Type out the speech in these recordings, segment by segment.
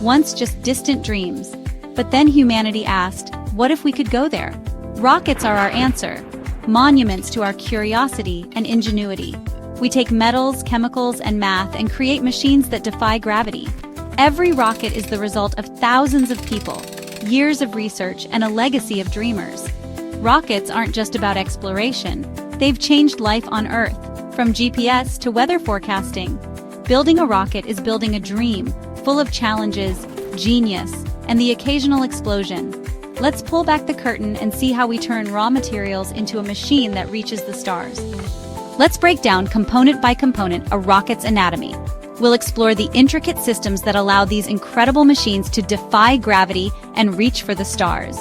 once just distant dreams. But then humanity asked, what if we could go there? Rockets are our answer, monuments to our curiosity and ingenuity. We take metals, chemicals, and math and create machines that defy gravity. Every rocket is the result of thousands of people, years of research, and a legacy of dreamers. Rockets aren't just about exploration. They've changed life on Earth, from GPS to weather forecasting. Building a rocket is building a dream, full of challenges, genius, and the occasional explosion. Let's pull back the curtain and see how we turn raw materials into a machine that reaches the stars. Let's break down component by component a rocket's anatomy. We'll explore the intricate systems that allow these incredible machines to defy gravity and reach for the stars.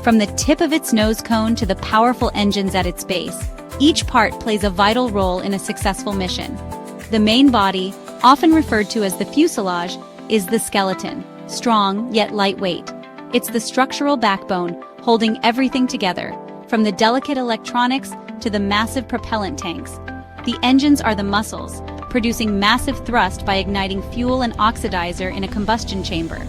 From the tip of its nose cone to the powerful engines at its base, each part plays a vital role in a successful mission. The main body, often referred to as the fuselage, is the skeleton, strong yet lightweight. It's the structural backbone holding everything together, from the delicate electronics to the massive propellant tanks. The engines are the muscles, producing massive thrust by igniting fuel and oxidizer in a combustion chamber.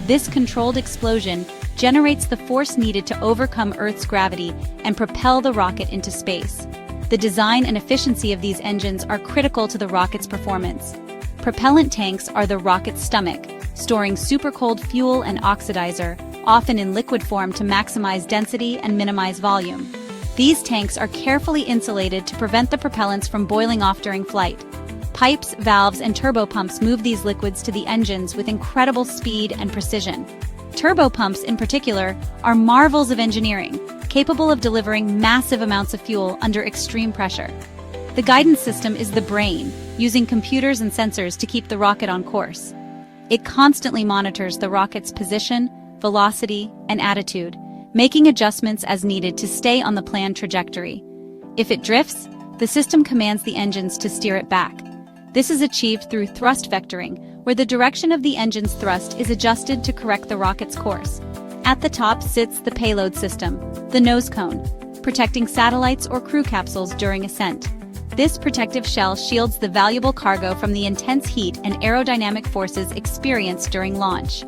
This controlled explosion generates the force needed to overcome Earth's gravity and propel the rocket into space. The design and efficiency of these engines are critical to the rocket's performance. Propellant tanks are the rocket's stomach, storing supercold fuel and oxidizer, often in liquid form to maximize density and minimize volume. These tanks are carefully insulated to prevent the propellants from boiling off during flight. Pipes, valves, and turbopumps move these liquids to the engines with incredible speed and precision. Turbopumps, in particular, are marvels of engineering, capable of delivering massive amounts of fuel under extreme pressure. The guidance system is the brain, using computers and sensors to keep the rocket on course. It constantly monitors the rocket's position, velocity, and attitude, making adjustments as needed to stay on the planned trajectory. If it drifts, the system commands the engines to steer it back. This is achieved through thrust vectoring, where the direction of the engine's thrust is adjusted to correct the rocket's course. At the top sits the payload system, the nose cone, protecting satellites or crew capsules during ascent. This protective shell shields the valuable cargo from the intense heat and aerodynamic forces experienced during launch.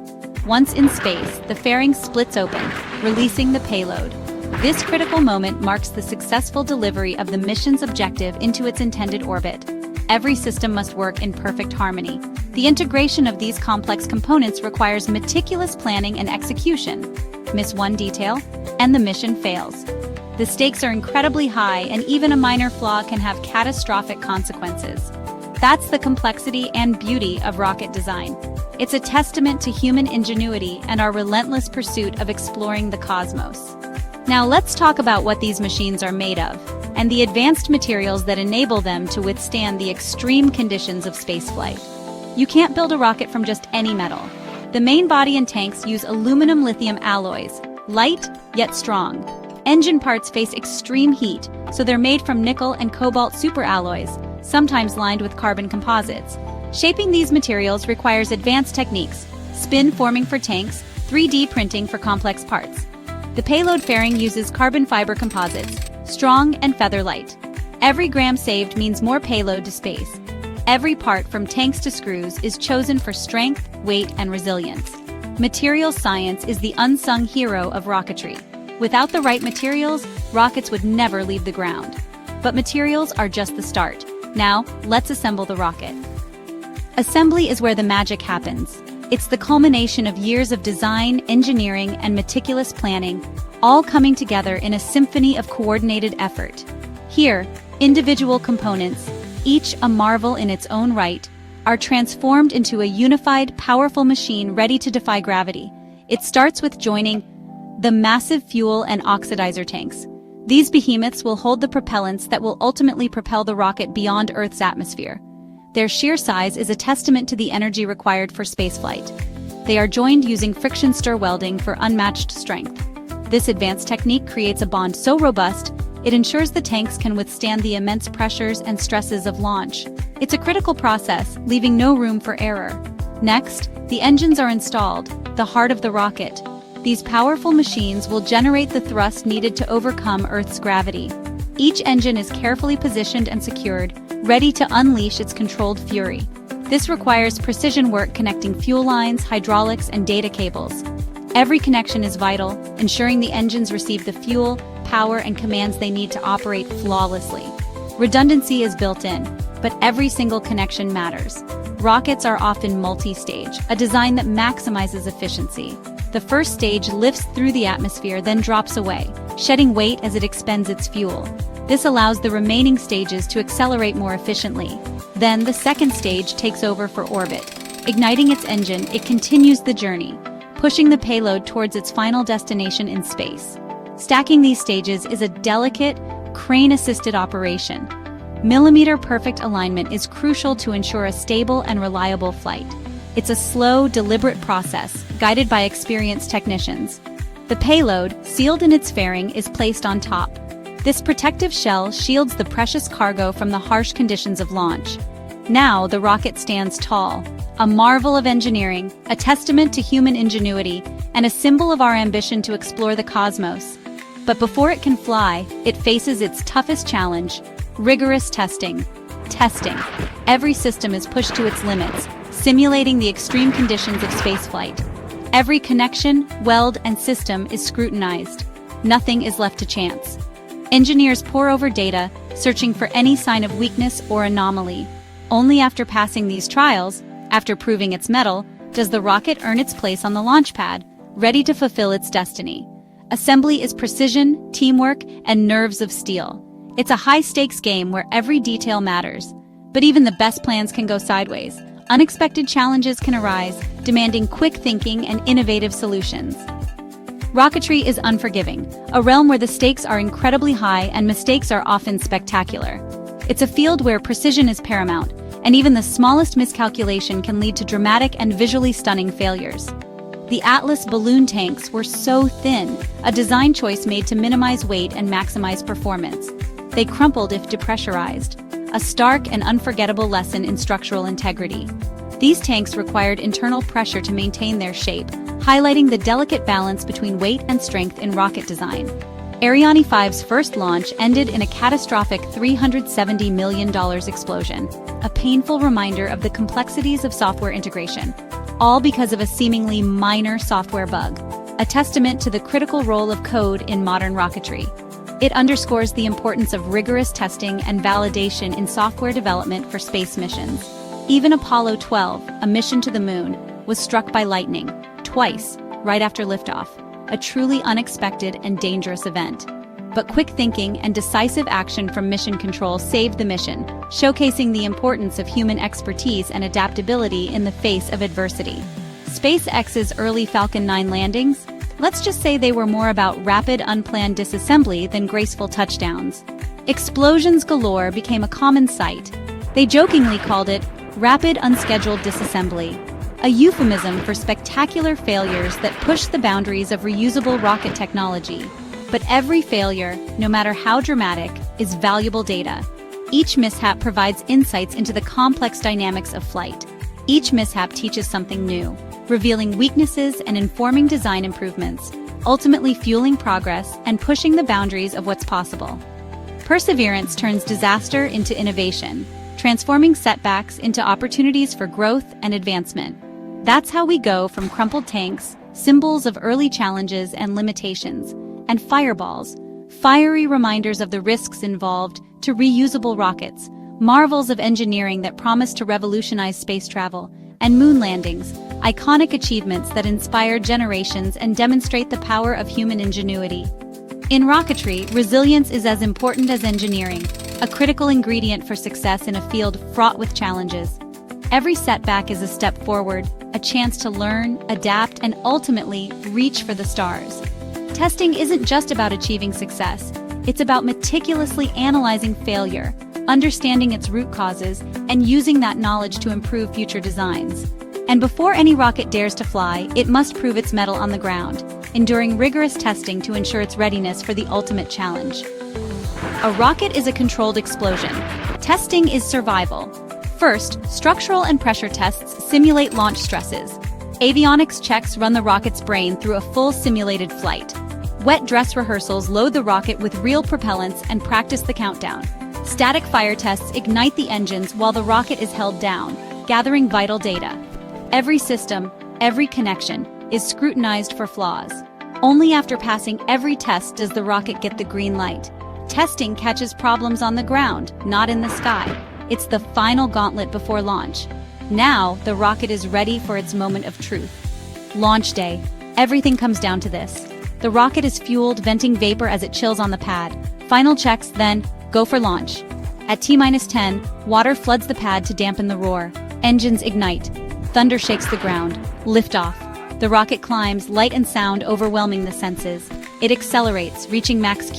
Once in space, the fairing splits open, releasing the payload. This critical moment marks the successful delivery of the mission's objective into its intended orbit. Every system must work in perfect harmony. The integration of these complex components requires meticulous planning and execution. Miss one detail, and the mission fails. The stakes are incredibly high, and even a minor flaw can have catastrophic consequences. That's the complexity and beauty of rocket design. It's a testament to human ingenuity and our relentless pursuit of exploring the cosmos. Now let's talk about what these machines are made of, and the advanced materials that enable them to withstand the extreme conditions of spaceflight. You can't build a rocket from just any metal. The main body and tanks use aluminum-lithium alloys, light yet strong. Engine parts face extreme heat, so they're made from nickel and cobalt superalloys, sometimes lined with carbon composites. Shaping these materials requires advanced techniques: spin forming for tanks, 3D printing for complex parts. The payload fairing uses carbon fiber composites, strong and feather-light. Every gram saved means more payload to space. Every part, from tanks to screws, is chosen for strength, weight, and resilience. Material science is the unsung hero of rocketry. Without the right materials, rockets would never leave the ground. But materials are just the start. Now, let's assemble the rocket. Assembly is where the magic happens. It's the culmination of years of design, engineering, and meticulous planning, all coming together in a symphony of coordinated effort. Here, individual components, each a marvel in its own right, are transformed into a unified, powerful machine ready to defy gravity. It starts with joining the massive fuel and oxidizer tanks. These behemoths will hold the propellants that will ultimately propel the rocket beyond Earth's atmosphere. Their sheer size is a testament to the energy required for spaceflight. They are joined using friction stir welding for unmatched strength. This advanced technique creates a bond so robust, it ensures the tanks can withstand the immense pressures and stresses of launch. It's a critical process, leaving no room for error. Next, the engines are installed, the heart of the rocket. These powerful machines will generate the thrust needed to overcome Earth's gravity. Each engine is carefully positioned and secured, ready to unleash its controlled fury. This requires precision work connecting fuel lines, hydraulics, and data cables. Every connection is vital, ensuring the engines receive the fuel, power, and commands they need to operate flawlessly. Redundancy is built in, but every single connection matters. Rockets are often multi-stage, a design that maximizes efficiency. The first stage lifts through the atmosphere, then drops away, shedding weight as it expends its fuel. This allows the remaining stages to accelerate more efficiently. Then the second stage takes over for orbit. Igniting its engine, it continues the journey, pushing the payload towards its final destination in space. Stacking these stages is a delicate, crane-assisted operation. Millimeter-perfect alignment is crucial to ensure a stable and reliable flight. It's a slow, deliberate process, guided by experienced technicians. The payload, sealed in its fairing, is placed on top. This protective shell shields the precious cargo from the harsh conditions of launch. Now the rocket stands tall, a marvel of engineering, a testament to human ingenuity, and a symbol of our ambition to explore the cosmos. But before it can fly, it faces its toughest challenge: rigorous testing. Every system is pushed to its limits, simulating the extreme conditions of spaceflight. Every connection, weld, and system is scrutinized. Nothing is left to chance. Engineers pore over data, searching for any sign of weakness or anomaly. Only after passing these trials, after proving its mettle, does the rocket earn its place on the launch pad, ready to fulfill its destiny. Assembly is precision, teamwork, and nerves of steel. It's a high-stakes game where every detail matters. But even the best plans can go sideways. Unexpected challenges can arise, demanding quick thinking and innovative solutions. Rocketry is unforgiving, a realm where the stakes are incredibly high and mistakes are often spectacular. It's a field where precision is paramount, and even the smallest miscalculation can lead to dramatic and visually stunning failures. The Atlas balloon tanks were so thin, a design choice made to minimize weight and maximize performance. They crumpled if depressurized, a stark and unforgettable lesson in structural integrity. These tanks required internal pressure to maintain their shape, highlighting the delicate balance between weight and strength in rocket design. Ariane 5's first launch ended in a catastrophic $370 million explosion, a painful reminder of the complexities of software integration, all because of a seemingly minor software bug, a testament to the critical role of code in modern rocketry. It underscores the importance of rigorous testing and validation in software development for space missions. Even Apollo 12, a mission to the moon, was struck by lightning, twice, right after liftoff, a truly unexpected and dangerous event. But quick thinking and decisive action from mission control saved the mission, showcasing the importance of human expertise and adaptability in the face of adversity. SpaceX's early Falcon 9 landings? Let's just say they were more about rapid, unplanned disassembly than graceful touchdowns. Explosions galore became a common sight. They jokingly called it rapid, unscheduled disassembly, a euphemism for spectacular failures that push the boundaries of reusable rocket technology. But every failure, no matter how dramatic, is valuable data. Each mishap provides insights into the complex dynamics of flight. Each mishap teaches something new, revealing weaknesses and informing design improvements, ultimately fueling progress and pushing the boundaries of what's possible. Perseverance turns disaster into innovation, transforming setbacks into opportunities for growth and advancement. That's how we go from crumpled tanks, symbols of early challenges and limitations, and fireballs, fiery reminders of the risks involved, to reusable rockets, marvels of engineering that promise to revolutionize space travel, and moon landings, iconic achievements that inspire generations and demonstrate the power of human ingenuity. In rocketry, resilience is as important as engineering, a critical ingredient for success in a field fraught with challenges. Every setback is a step forward, a chance to learn, adapt, and ultimately reach for the stars. Testing isn't just about achieving success. It's about meticulously analyzing failure, understanding its root causes, and using that knowledge to improve future designs. And before any rocket dares to fly, it must prove its mettle on the ground, enduring rigorous testing to ensure its readiness for the ultimate challenge. A rocket is a controlled explosion. Testing is survival. First, structural and pressure tests simulate launch stresses. Avionics checks run the rocket's brain through a full simulated flight. Wet dress rehearsals load the rocket with real propellants and practice the countdown. Static fire tests ignite the engines while the rocket is held down, gathering vital data. Every system, every connection, is scrutinized for flaws. Only after passing every test does the rocket get the green light. Testing catches problems on the ground, not in the sky. It's the final gauntlet before launch. Now, the rocket is ready for its moment of truth. Launch day. Everything comes down to this. The rocket is fueled, venting vapor as it chills on the pad. Final checks, then, go for launch. At T-10, water floods the pad to dampen the roar. Engines ignite. Thunder shakes the ground. Liftoff. The rocket climbs, light and sound overwhelming the senses. It accelerates, reaching max Q.